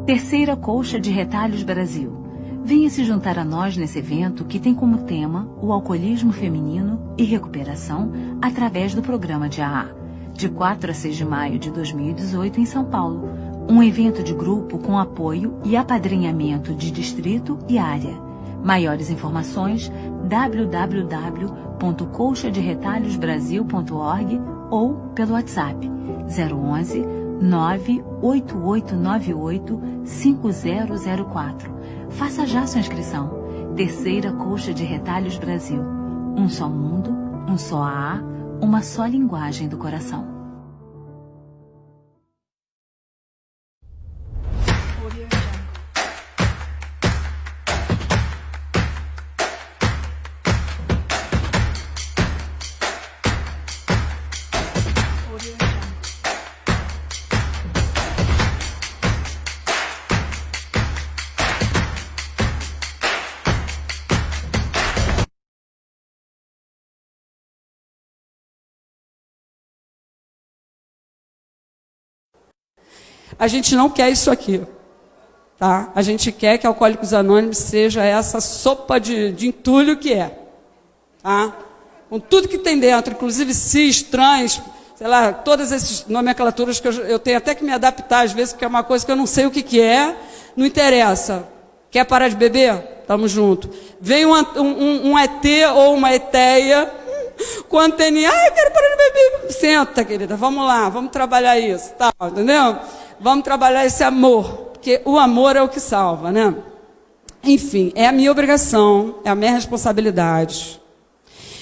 Terceira Colcha de Retalhos Brasil. Venha se juntar a nós nesse evento que tem como tema o alcoolismo feminino e recuperação através do programa de AA, de 4 a 6 de maio de 2018 em São Paulo. Um evento de grupo com apoio e apadrinhamento de distrito e área. Maiores informações www.colchaderetalhosbrasil.org ou pelo WhatsApp 011 98898 5004. Faça já sua inscrição. Terceira Colcha de Retalhos Brasil. Um só mundo, um só AA, uma só linguagem do coração. A gente não quer isso aqui, tá? A gente quer que Alcoólicos Anônimos seja essa sopa de entulho que é, tá? Com tudo que tem dentro, inclusive cis, trans, sei lá, todas essas nomenclaturas que eu tenho até que me adaptar às vezes, porque é uma coisa que eu não sei o que é, não interessa. Quer parar de beber? Tamo junto. Vem um ET ou uma eteia com anteninha, eu quero parar de beber. Senta, querida, vamos lá, vamos trabalhar isso, tá, entendeu? Vamos trabalhar esse amor, porque o amor é o que salva, né? Enfim, é a minha obrigação, é a minha responsabilidade.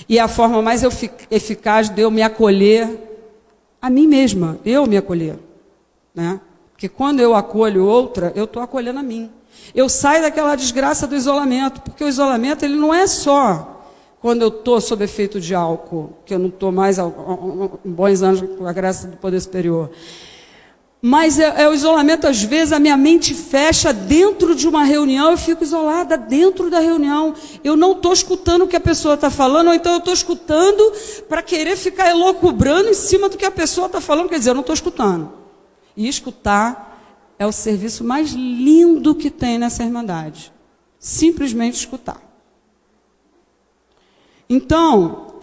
E é a forma mais eficaz de eu me acolher a mim mesma, eu me acolher, né? Porque quando eu acolho outra, eu estou acolhendo a mim. Eu saio daquela desgraça do isolamento, porque o isolamento ele não é só quando eu estou sob efeito de álcool, que eu não estou mais há bons anos com a graça do poder superior. Mas é o isolamento, às vezes, a minha mente fecha dentro de uma reunião, eu fico isolada dentro da reunião. Eu não estou escutando o que a pessoa está falando, ou então eu estou escutando para querer ficar elocubrando em cima do que a pessoa está falando, quer dizer, eu não estou escutando. E escutar é o serviço mais lindo que tem nessa Irmandade. Simplesmente escutar. Então,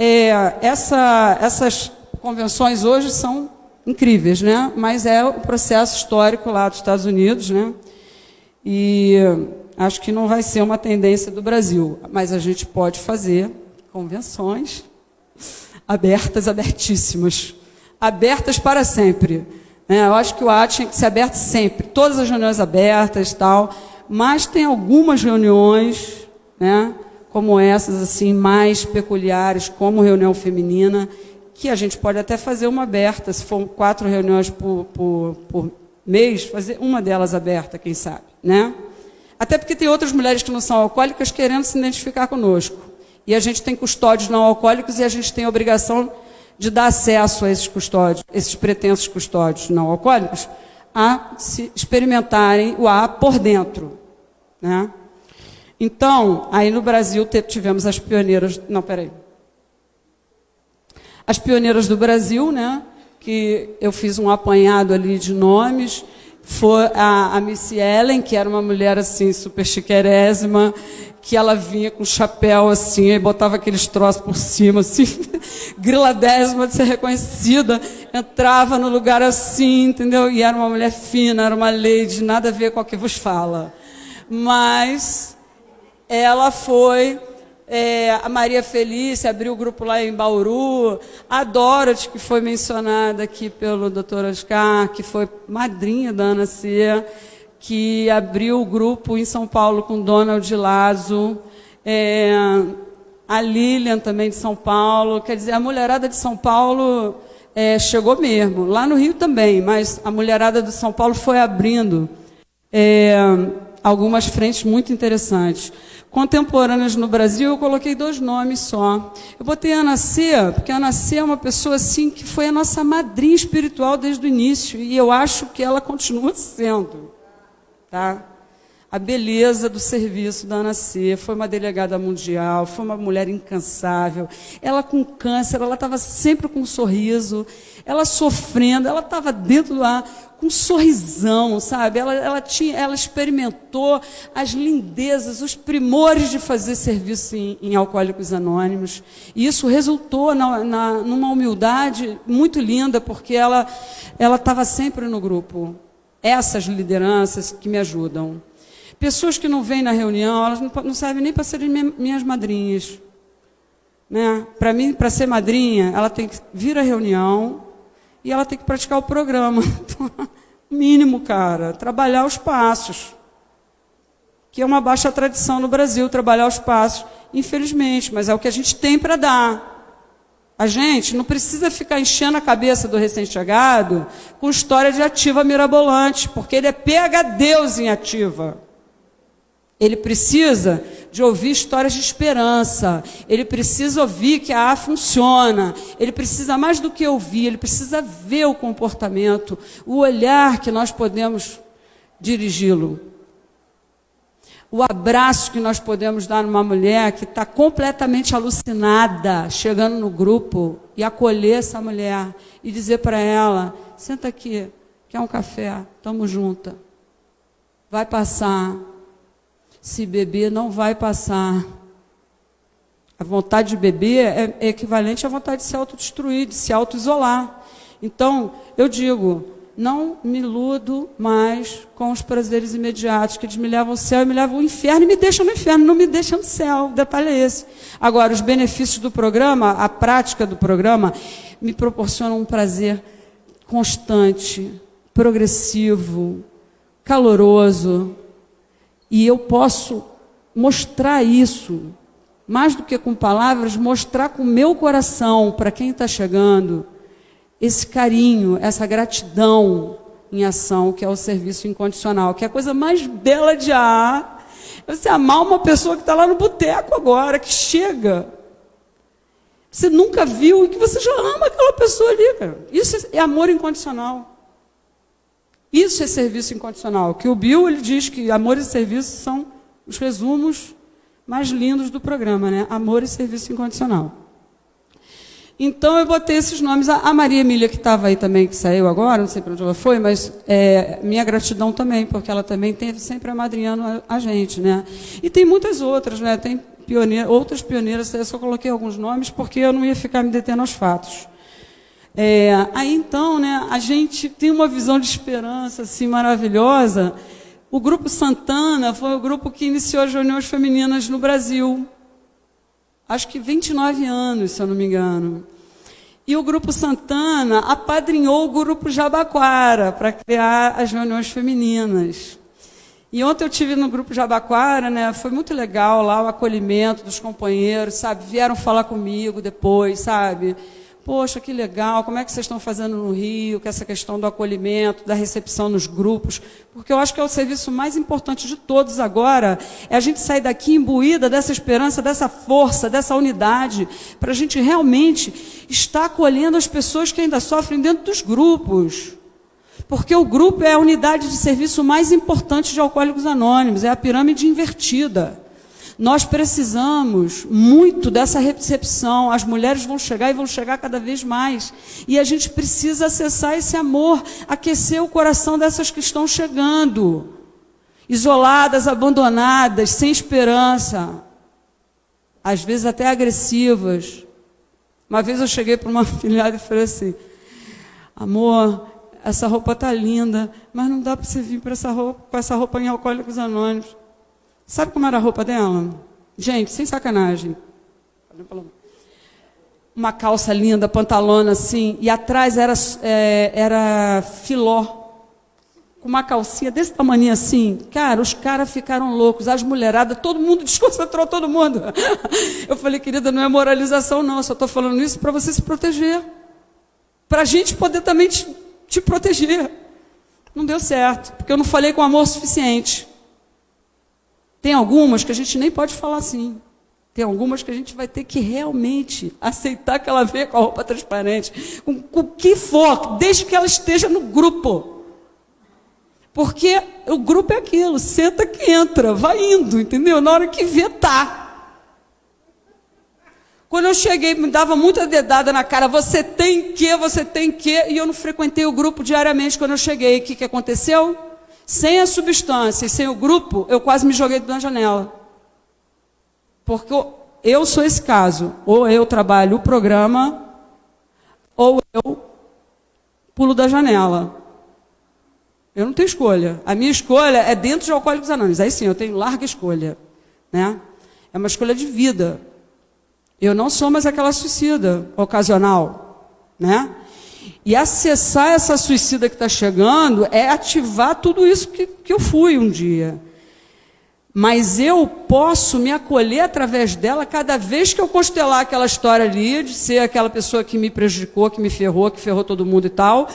essas convenções hoje são incríveis, né? Mas é o processo histórico lá dos Estados Unidos, né? E acho que não vai ser uma tendência do Brasil, mas a gente pode fazer convenções abertas, abertíssimas, abertas para sempre, né? Eu acho que o AA tinha que ser aberto sempre, todas as reuniões abertas, tal, mas tem algumas reuniões, né? Como essas, assim, mais peculiares, como reunião feminina, que a gente pode até fazer uma aberta, se for 4 reuniões por mês, fazer uma delas aberta, quem sabe, né? Até porque tem outras mulheres que não são alcoólicas querendo se identificar conosco. E a gente tem custódios não alcoólicos e a gente tem a obrigação de dar acesso a esses custódios, esses pretensos custódios não alcoólicos, a se experimentarem o AA por dentro, né? Então, aí no Brasil tivemos as pioneiras... Não, peraí. As pioneiras do Brasil, né, que eu fiz um apanhado ali de nomes, foi a Missy Ellen, que era uma mulher assim, super chiquérésima, que ela vinha com chapéu assim, e botava aqueles troços por cima, assim, griladésima de ser reconhecida, entrava no lugar assim, entendeu? E era uma mulher fina, era uma lady, nada a ver com a que vos fala. Mas ela foi... a Maria Felícia abriu o grupo lá em Bauru, a Dorothy, que foi mencionada aqui pelo Dr. Oscar, que foi madrinha da Ana Cia, que abriu o grupo em São Paulo com Donald Lazo, a Lilian também de São Paulo, quer dizer, a mulherada de São Paulo chegou mesmo, lá no Rio também, mas a mulherada de São Paulo foi abrindo algumas frentes muito interessantes. Contemporâneas no Brasil, eu coloquei 2 nomes só. Eu botei a Ana Cia, porque a Ana Cia é uma pessoa assim, que foi a nossa madrinha espiritual desde o início, e eu acho que ela continua sendo. Tá? A beleza do serviço da Ana Cia, foi uma delegada mundial, foi uma mulher incansável. Ela com câncer, ela estava sempre com um sorriso, ela sofrendo, ela estava dentro do ar. com um sorrisão, sabe? Ela experimentou as lindezas, os primores de fazer serviço em Alcoólicos Anônimos. E isso resultou numa humildade muito linda, porque ela estava sempre no grupo. Essas lideranças que me ajudam. Pessoas que não vêm na reunião, elas não servem nem para serem minhas madrinhas. Né? Para mim, para ser madrinha, ela tem que vir à reunião e ela tem que praticar o programa. Mínimo, cara, trabalhar os passos. Que é uma baixa tradição no Brasil, trabalhar os passos. Infelizmente, mas é o que a gente tem para dar. A gente não precisa ficar enchendo a cabeça do recém-chegado com história de ativa mirabolante, porque ele é PhD em ativa. Ele precisa de ouvir histórias de esperança. Ele precisa ouvir que a A funciona. Ele precisa mais do que ouvir, ele precisa ver o comportamento, o olhar que nós podemos dirigi-lo. O abraço que nós podemos dar numa mulher que está completamente alucinada, chegando no grupo, e acolher essa mulher e dizer para ela, senta aqui, quer um café? Tamo junta. Vai passar. Se beber, não vai passar. A vontade de beber é equivalente à vontade de se autodestruir, de se auto-isolar. Então, eu digo, não me iludo mais com os prazeres imediatos, que eles me levam ao céu e me levam ao inferno e me deixam no inferno, não me deixam no céu. O detalhe é esse. Agora, os benefícios do programa, a prática do programa, me proporcionam um prazer constante, progressivo, caloroso. E eu posso mostrar isso, mais do que com palavras, mostrar com o meu coração, para quem está chegando, esse carinho, essa gratidão em ação, que é o serviço incondicional, que é a coisa mais bela de AA. É você amar uma pessoa que está lá no boteco agora, que chega. Você nunca viu e que você já ama aquela pessoa ali, cara. Isso é amor incondicional. Isso é serviço incondicional. Que o Bill ele diz que amor e serviço são os resumos mais lindos do programa, né? Amor e serviço incondicional. Então eu botei esses nomes. A Maria Emília, que estava aí também, que saiu agora, não sei para onde ela foi, mas minha gratidão também, porque ela também teve sempre amadrinhando a gente, né? E tem muitas outras, né? Tem outras pioneiras, eu só coloquei alguns nomes porque eu não ia ficar me detendo aos fatos. Aí então, né, a gente tem uma visão de esperança assim, maravilhosa. O Grupo Santana foi o grupo que iniciou as reuniões femininas no Brasil. Acho que 29 anos, se eu não me engano. E o Grupo Santana apadrinhou o Grupo Jabaquara para criar as reuniões femininas. E ontem eu estive no Grupo Jabaquara, né, foi muito legal lá o acolhimento dos companheiros, sabe? Vieram falar comigo depois, sabe? Poxa, que legal, como é que vocês estão fazendo no Rio, com essa questão do acolhimento, da recepção nos grupos, porque eu acho que é o serviço mais importante de todos agora, é a gente sair daqui imbuída dessa esperança, dessa força, dessa unidade, para a gente realmente estar acolhendo as pessoas que ainda sofrem dentro dos grupos. Porque o grupo é a unidade de serviço mais importante de Alcoólicos Anônimos, é a pirâmide invertida. Nós precisamos muito dessa recepção, as mulheres vão chegar e vão chegar cada vez mais. E a gente precisa acessar esse amor, aquecer o coração dessas que estão chegando. Isoladas, abandonadas, sem esperança. Às vezes até agressivas. Uma vez eu cheguei para uma afilhada e falei assim, amor, essa roupa está linda, mas não dá para você vir com essa roupa em Alcoólicos Anônimos. Sabe como era a roupa dela? Gente, sem sacanagem. Uma calça linda, pantalona assim, e atrás era filó. Com uma calcinha desse tamanho assim. Cara, os caras ficaram loucos, as mulheradas, todo mundo desconcentrou todo mundo. Eu falei, querida, não é moralização não, eu só estou falando isso para você se proteger. Para a gente poder também te proteger. Não deu certo, porque eu não falei com amor suficiente. Tem algumas que a gente nem pode falar assim. Tem algumas que a gente vai ter que realmente aceitar que ela venha com a roupa transparente, com o que for, desde que ela esteja no grupo. Porque o grupo é aquilo, senta que entra, vai indo, entendeu? Na hora que vê, tá. Quando eu cheguei, me dava muita dedada na cara, você tem que, e eu não frequentei o grupo diariamente quando eu cheguei. O que aconteceu? Sem a substância e sem o grupo, eu quase me joguei da janela. Porque eu sou esse caso. Ou eu trabalho o programa, ou eu pulo da janela. Eu não tenho escolha. A minha escolha é dentro de Alcoólicos Anônimos. Aí sim, eu tenho larga escolha. Né? É uma escolha de vida. Eu não sou mais aquela suicida ocasional. Né? E acessar essa suicida que está chegando é ativar tudo isso que eu fui um dia. Mas eu posso me acolher através dela cada vez que eu constelar aquela história ali, de ser aquela pessoa que me prejudicou, que me ferrou, que ferrou todo mundo e tal,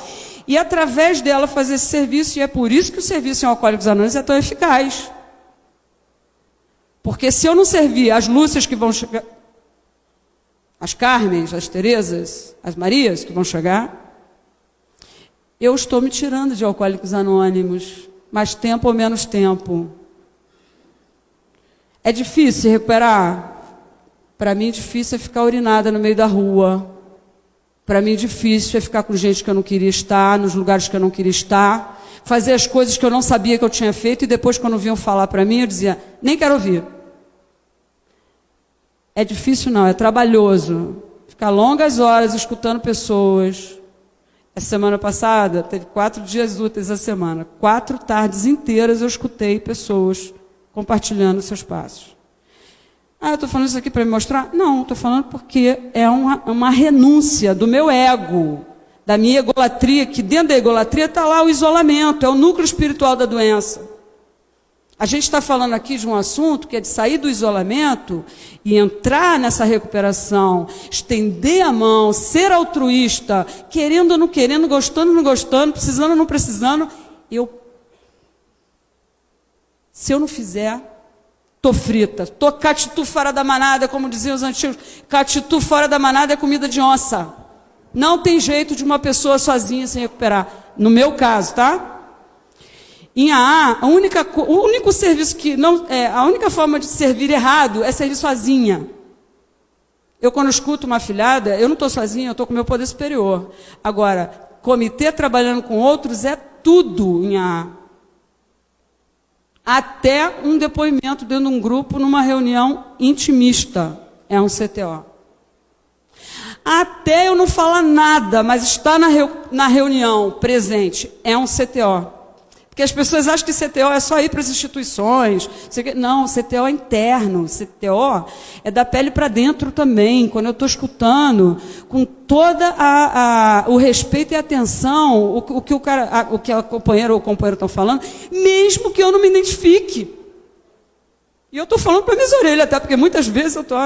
e através dela fazer esse serviço, e é por isso que o serviço em Alcoólicos Anônimos é tão eficaz. Porque se eu não servir as Lúcias que vão chegar, as Carmens, as Terezas, as Marias que vão chegar, eu estou me tirando de Alcoólicos Anônimos, mais tempo ou menos tempo. É difícil se recuperar? Para mim, difícil é ficar urinada no meio da rua. Para mim, difícil é ficar com gente que eu não queria estar, nos lugares que eu não queria estar, fazer as coisas que eu não sabia que eu tinha feito, e depois, quando vinham falar para mim, eu dizia, nem quero ouvir. É difícil não, é trabalhoso. Ficar longas horas escutando pessoas. Essa semana passada, teve 4 dias úteis a semana. 4 tardes inteiras eu escutei pessoas compartilhando seus passos. Ah, eu estou falando isso aqui para me mostrar? Não, estou falando porque é uma renúncia do meu ego, da minha egolatria, que dentro da egolatria está lá o isolamento, é o núcleo espiritual da doença. A gente está falando aqui de um assunto que é de sair do isolamento e entrar nessa recuperação, estender a mão, ser altruísta, querendo ou não querendo, gostando ou não gostando, precisando ou não precisando. Se eu não fizer, estou frita, estou catitu fora da manada, como diziam os antigos, catitu fora da manada é comida de onça. Não tem jeito de uma pessoa sozinha se recuperar. No meu caso, tá? Em AA, o único serviço que não a única forma de servir errado é servir sozinha. Eu, quando escuto uma afilhada, eu não estou sozinha, eu estou com o meu poder superior. Agora, comitê trabalhando com outros é tudo em AA. Até um depoimento dentro de um grupo, numa reunião intimista, é um CTO. Até eu não falar nada, mas estar na reunião presente, é um CTO. Porque as pessoas acham que CTO é só ir para as instituições. Não, CTO é interno. CTO é da pele para dentro também. Quando eu estou escutando, com toda o respeito e atenção, o que a companheira ou o companheiro estão falando, mesmo que eu não me identifique. E eu estou falando para minhas orelhas, até porque muitas vezes eu estou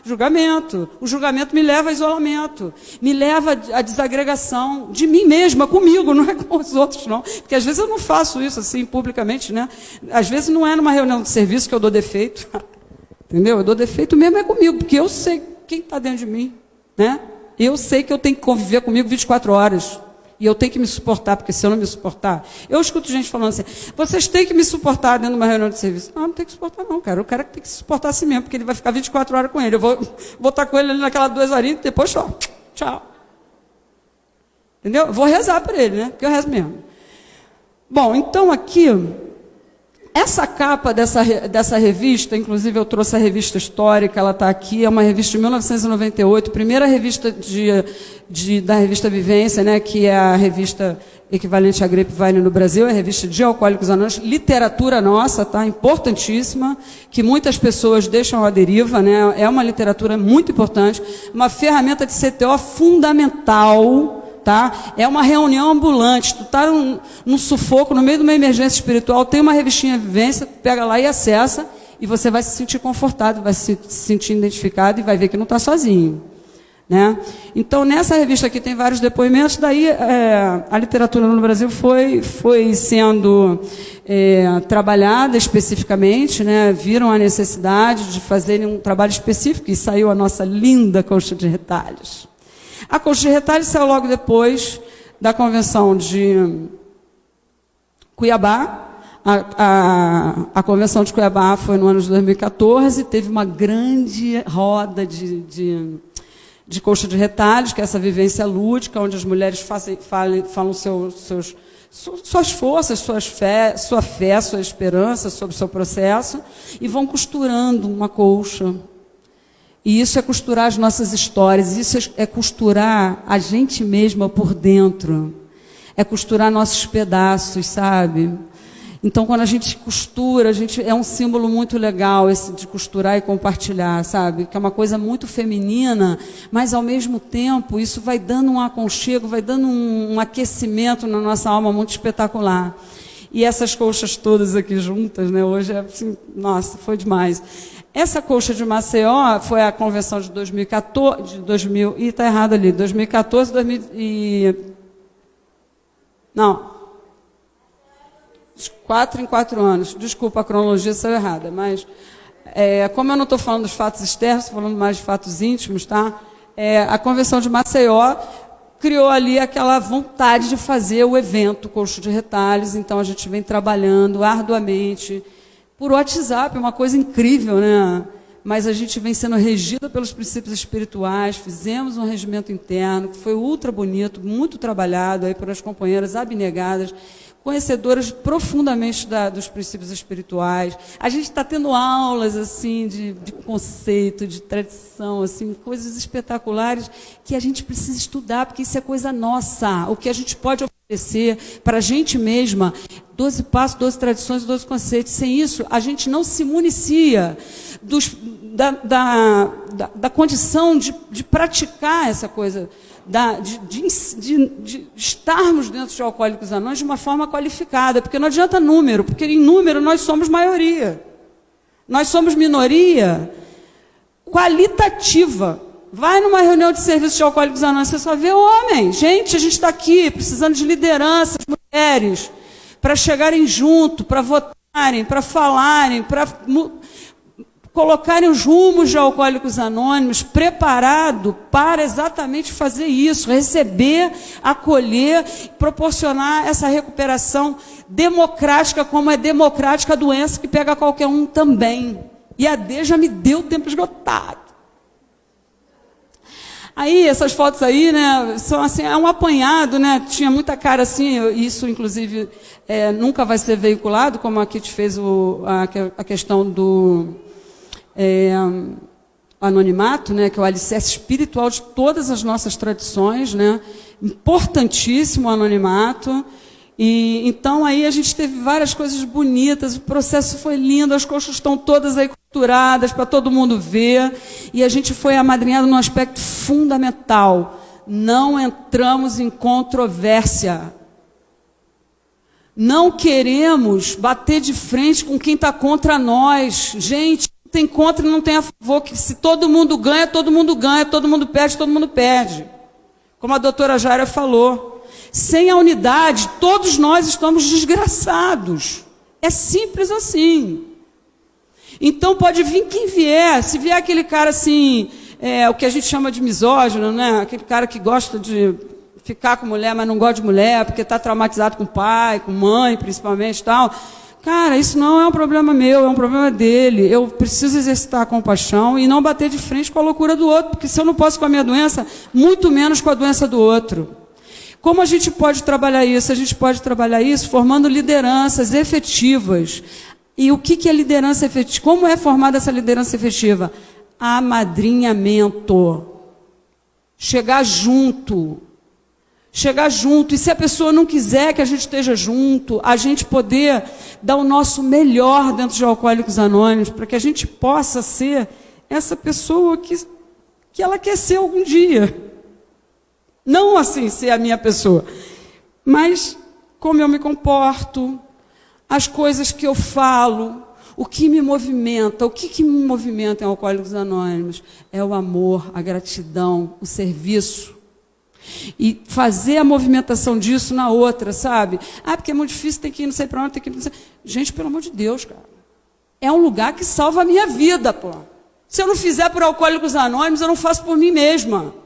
julgamento. O julgamento me leva a isolamento, me leva à desagregação de mim mesma, comigo, não é com os outros, não. Porque às vezes eu não faço isso assim publicamente, né? Às vezes não é numa reunião de serviço que eu dou defeito, entendeu? Eu dou defeito mesmo é comigo, porque eu sei quem está dentro de mim, né? Eu sei que eu tenho que conviver comigo 24 horas. E eu tenho que me suportar, porque se eu não me suportar... Eu escuto gente falando assim, vocês têm que me suportar dentro de uma reunião de serviço. Não tem que suportar não, cara. O cara tem que se suportar assim mesmo, porque ele vai ficar 24 horas com ele. Eu vou estar com ele ali naquelas 2 horinhas e depois só. Tchau. Entendeu? Eu vou rezar para ele, né? Porque eu rezo mesmo. Bom, então aqui... Essa capa dessa revista, inclusive eu trouxe a revista histórica, ela está aqui, é uma revista de 1998, primeira revista da revista Vivência, né, que é a revista equivalente à Grapevine no Brasil, é a revista de Alcoólicos Anônimos, literatura nossa, tá, importantíssima, que muitas pessoas deixam à deriva, né, é uma literatura muito importante, uma ferramenta de CTO fundamental. Tá? É uma reunião ambulante, tu está num sufoco, no meio de uma emergência espiritual, tem uma revistinha Vivência, pega lá e acessa, e você vai se sentir confortado, vai se sentir identificado e vai ver que não está sozinho. Né? Então, nessa revista aqui tem vários depoimentos, daí a literatura no Brasil foi sendo trabalhada especificamente, né? Viram a necessidade de fazerem um trabalho específico, e saiu a nossa linda Colcha de Retalhos. A Colcha de Retalhos saiu logo depois da Convenção de Cuiabá, A Convenção de Cuiabá foi no ano de 2014, teve uma grande roda de coxa de retalhos, que é essa vivência lúdica, onde as mulheres falam suas forças, sua fé, sua esperança sobre o seu processo, e vão costurando uma colcha. E isso é costurar as nossas histórias, isso é costurar a gente mesma por dentro, é costurar nossos pedaços, sabe? Então, quando a gente costura, é um símbolo muito legal esse de costurar e compartilhar, sabe? Que é uma coisa muito feminina, mas, ao mesmo tempo, isso vai dando um aconchego, vai dando um aquecimento na nossa alma muito espetacular. E essas colchas todas aqui juntas, né? Hoje é assim, nossa, foi demais. Essa colcha de Maceió foi a convenção de 2014, está errado ali, 2014, não. 4 em 4 anos. Desculpa, a cronologia saiu errada, mas como eu não estou falando dos fatos externos, estou falando mais de fatos íntimos, tá? A Convenção de Maceió criou ali aquela vontade de fazer o evento Colcha de Retalhos, então a gente vem trabalhando arduamente por WhatsApp, uma coisa incrível, né? Mas a gente vem sendo regida pelos princípios espirituais, fizemos um regimento interno, que foi ultra bonito, muito trabalhado aí por as companheiras abnegadas, conhecedoras profundamente dos princípios espirituais. A gente está tendo aulas assim de conceito, de tradição, assim, coisas espetaculares que a gente precisa estudar, porque isso é coisa nossa. O que a gente pode oferecer para a gente mesma, 12 passos, 12 tradições, 12 conceitos. Sem isso, a gente não se municia da condição de praticar essa coisa, de estarmos dentro de Alcoólicos Anônimos de uma forma qualificada, porque não adianta número, porque em número nós somos maioria. Nós somos minoria qualitativa. Vai numa reunião de serviço de Alcoólicos Anônimos, você só vê homem. Gente, a gente está aqui precisando de lideranças, mulheres, para chegarem junto, para votarem, para falarem, para colocarem os rumos de Alcoólicos Anônimos preparado para exatamente fazer isso, receber, acolher, proporcionar essa recuperação democrática, como é democrática a doença que pega qualquer um também. E a D já me deu tempo esgotado. Aí, essas fotos aí, né, são assim, é um apanhado, né, tinha muita cara assim, isso, inclusive, nunca vai ser veiculado, como a Kitty fez a questão do anonimato, né, que é o alicerce espiritual de todas as nossas tradições, né, importantíssimo o anonimato. E então aí a gente teve várias coisas bonitas, o processo foi lindo, as coxas estão todas aí costuradas para todo mundo ver, e a gente foi amadrinhado num aspecto fundamental: não entramos em controvérsia. Não queremos bater de frente com quem está contra nós. Gente, não tem contra e não tem a favor, que se todo mundo ganha, todo mundo ganha, todo mundo perde. Como a doutora Jaira falou. Sem a unidade, todos nós estamos desgraçados. É simples assim. Então pode vir quem vier. Se vier aquele cara assim, o que a gente chama de misógino, né? Aquele cara que gosta de ficar com mulher, mas não gosta de mulher, porque está traumatizado com pai, com mãe, principalmente, tal. Cara, isso não é um problema meu, é um problema dele. Eu preciso exercitar a compaixão e não bater de frente com a loucura do outro, porque se eu não posso com a minha doença, muito menos com a doença do outro. Como a gente pode trabalhar isso? A gente pode trabalhar isso formando lideranças efetivas. E o que é liderança efetiva? Como é formada essa liderança efetiva? Amadrinhamento. Chegar junto. Chegar junto. E se a pessoa não quiser que a gente esteja junto, a gente poder dar o nosso melhor dentro de Alcoólicos Anônimos, para que a gente possa ser essa pessoa que ela quer ser algum dia. Não assim ser a minha pessoa, mas como eu me comporto, as coisas que eu falo, o que me movimenta. O que me movimenta em Alcoólicos Anônimos? É o amor, a gratidão, o serviço. E fazer a movimentação disso na outra, sabe? Porque é muito difícil, tem que ir não sei para onde, tem que ir não sei. Gente, pelo amor de Deus, cara. É um lugar que salva a minha vida, pô. Se eu não fizer por Alcoólicos Anônimos, eu não faço por mim mesma.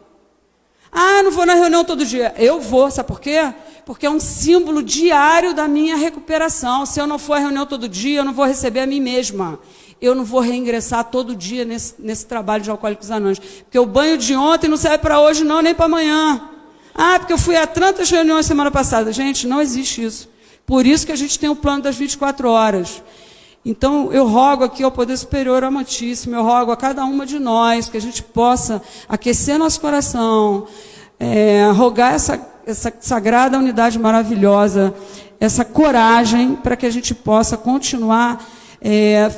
Ah, não vou na reunião todo dia. Eu vou, sabe por quê? Porque é um símbolo diário da minha recuperação. Se eu não for à reunião todo dia, eu não vou receber a mim mesma. Eu não vou reingressar todo dia nesse trabalho de Alcoólicos Anônimos. Porque o banho de ontem não serve para hoje não, nem para amanhã. Ah, porque eu fui a tantas reuniões semana passada. Gente, não existe isso. Por isso que a gente tem o plano das 24 horas. Então, eu rogo aqui ao Poder Superior Amantíssimo, eu rogo a cada uma de nós que a gente possa aquecer nosso coração, rogar essa sagrada unidade maravilhosa, essa coragem para que a gente possa continuar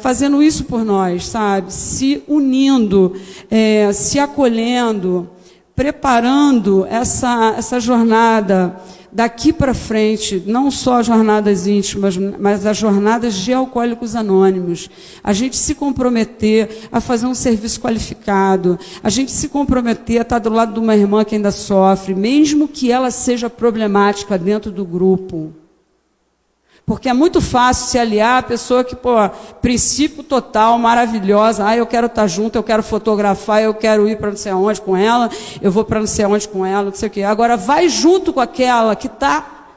fazendo isso por nós, sabe? Se unindo, se acolhendo, preparando essa jornada daqui para frente, não só as jornadas íntimas, mas as jornadas de Alcoólicos Anônimos. A gente se comprometer a fazer um serviço qualificado, a gente se comprometer a estar do lado de uma irmã que ainda sofre, mesmo que ela seja problemática dentro do grupo. Porque é muito fácil se aliar à pessoa que, princípio total, maravilhosa, eu quero estar junto, eu quero fotografar, eu quero ir para não sei aonde com ela, eu vou para não sei aonde com ela, não sei o quê. Agora, vai junto com aquela que está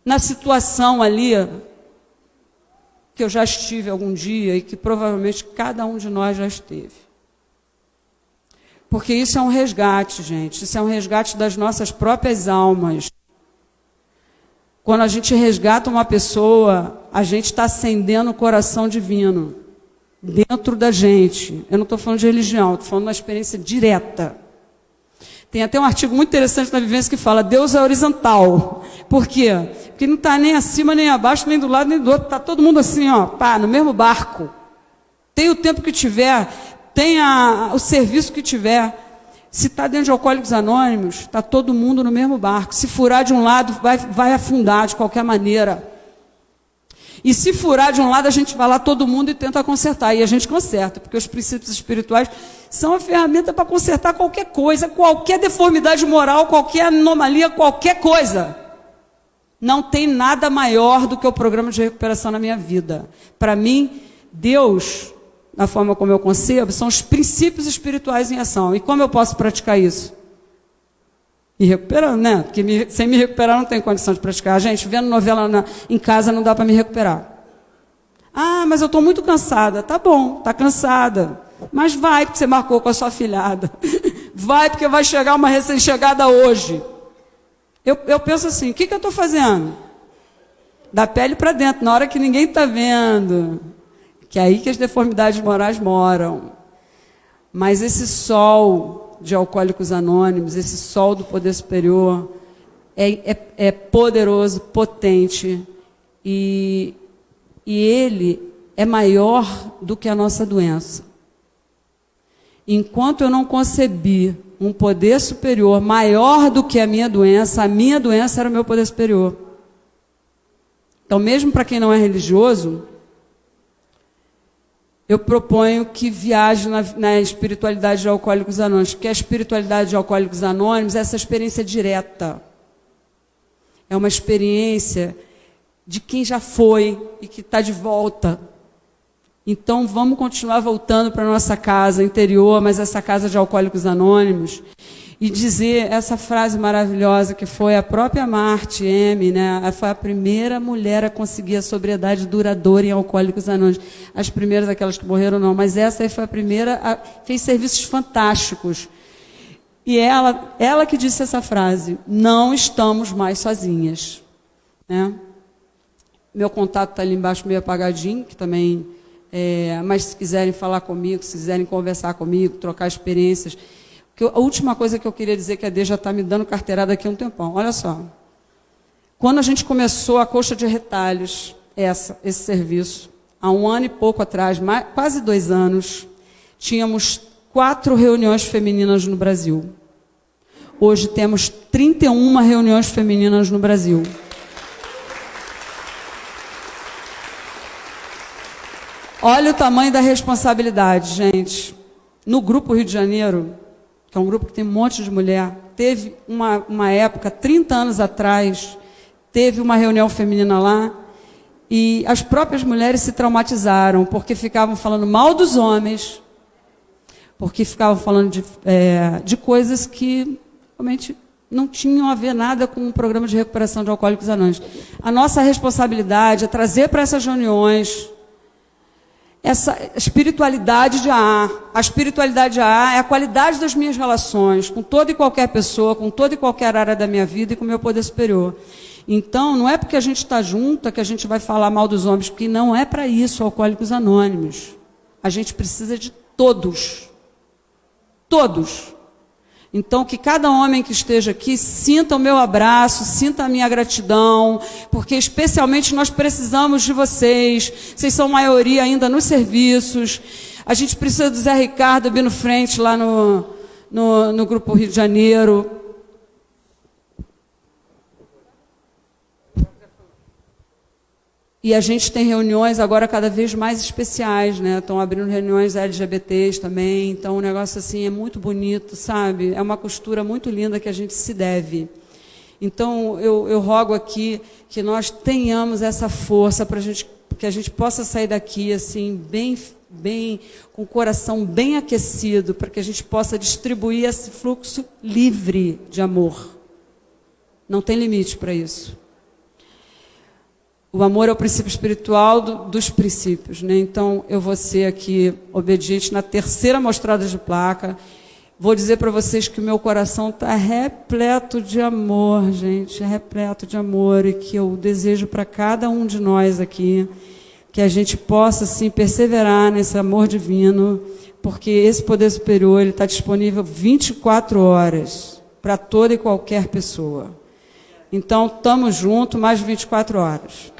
na situação ali, que eu já estive algum dia e que provavelmente cada um de nós já esteve. Porque isso é um resgate, gente, isso é um resgate das nossas próprias almas. Quando a gente resgata uma pessoa, a gente está acendendo o coração divino dentro da gente. Eu não estou falando de religião, estou falando de uma experiência direta. Tem até um artigo muito interessante na Vivência que fala: Deus é horizontal. Por quê? Porque não está nem acima, nem abaixo, nem do lado, nem do outro. Está todo mundo assim, no mesmo barco. Tem o tempo que tiver, tem o serviço que tiver. Se está dentro de Alcoólicos Anônimos, está todo mundo no mesmo barco. Se furar de um lado, vai afundar de qualquer maneira. E se furar de um lado, a gente vai lá todo mundo e tenta consertar. E a gente conserta, porque os princípios espirituais são a ferramenta para consertar qualquer coisa, qualquer deformidade moral, qualquer anomalia, qualquer coisa. Não tem nada maior do que o programa de recuperação na minha vida. Para mim, Deus, na forma como eu concebo, são os princípios espirituais em ação. E como eu posso praticar isso? Me recuperando, né? Porque sem me recuperar não tem condição de praticar. Gente, vendo novela em casa não dá para me recuperar. Ah, mas eu estou muito cansada. Tá bom, está cansada. Mas vai, porque você marcou com a sua afilhada. Vai, porque vai chegar uma recém-chegada hoje. Eu penso assim, o que eu estou fazendo? Da pele para dentro, na hora que ninguém está vendo. Que é aí que as deformidades morais moram. Mas esse sol de Alcoólicos Anônimos, esse sol do poder superior, é poderoso, potente, e ele é maior do que a nossa doença. Enquanto eu não concebi um poder superior maior do que a minha doença era o meu poder superior. Então, mesmo para quem não é religioso, eu proponho que viaje na espiritualidade de Alcoólicos Anônimos, porque a espiritualidade de Alcoólicos Anônimos é essa experiência direta. É uma experiência de quem já foi e que está de volta. Então, vamos continuar voltando para a nossa casa interior, mas essa casa de Alcoólicos Anônimos, e dizer essa frase maravilhosa que foi a própria Marty M., né? Foi a primeira mulher a conseguir a sobriedade duradoura em Alcoólicos Anônimos. As primeiras, aquelas que morreram, não, mas essa aí foi a primeira, fez serviços fantásticos. E ela que disse essa frase: não estamos mais sozinhas. Né? Meu contato está ali embaixo meio apagadinho, que também... mas se quiserem falar comigo, se quiserem conversar comigo, trocar experiências... A última coisa que eu queria dizer, que a Dê já está me dando carteirada aqui há um tempão. Olha só. Quando a gente começou a Coxa de Retalhos, esse serviço, há 1 ano e pouco atrás, quase 2 anos, tínhamos 4 reuniões femininas no Brasil. Hoje temos 31 reuniões femininas no Brasil. Olha o tamanho da responsabilidade, gente. No Grupo Rio de Janeiro, que é um grupo que tem um monte de mulher, teve uma época, 30 anos atrás, teve uma reunião feminina lá, e as próprias mulheres se traumatizaram, porque ficavam falando mal dos homens, porque ficavam falando de coisas que realmente não tinham a ver nada com o programa de recuperação de Alcoólicos Anônimos. A nossa responsabilidade é trazer para essas reuniões essa espiritualidade de AA. A espiritualidade de AA é a qualidade das minhas relações com toda e qualquer pessoa, com toda e qualquer área da minha vida e com o meu poder superior. Então, não é porque a gente está junto que a gente vai falar mal dos homens, porque não é para isso Alcoólicos Anônimos. A gente precisa de todos. Todos. Então, que cada homem que esteja aqui sinta o meu abraço, sinta a minha gratidão, porque especialmente nós precisamos de vocês. Vocês são maioria ainda nos serviços. A gente precisa do Zé Ricardo Bino Frente lá no Grupo Rio de Janeiro. E a gente tem reuniões agora cada vez mais especiais, né? Estão abrindo reuniões LGBTs também. Então, o negócio assim é muito bonito, sabe? É uma costura muito linda que a gente se deve. Então, eu rogo aqui que nós tenhamos essa força para que a gente possa sair daqui assim, bem, com o coração bem aquecido, para que a gente possa distribuir esse fluxo livre de amor. Não tem limite para isso. O amor é o princípio espiritual dos princípios, né? Então, eu vou ser aqui obediente na terceira mostrada de placa. Vou dizer para vocês que o meu coração está repleto de amor, gente, repleto de amor, e que eu desejo para cada um de nós aqui que a gente possa, assim, perseverar nesse amor divino, porque esse poder superior ele está disponível 24 horas para toda e qualquer pessoa. Então, estamos juntos mais de 24 horas.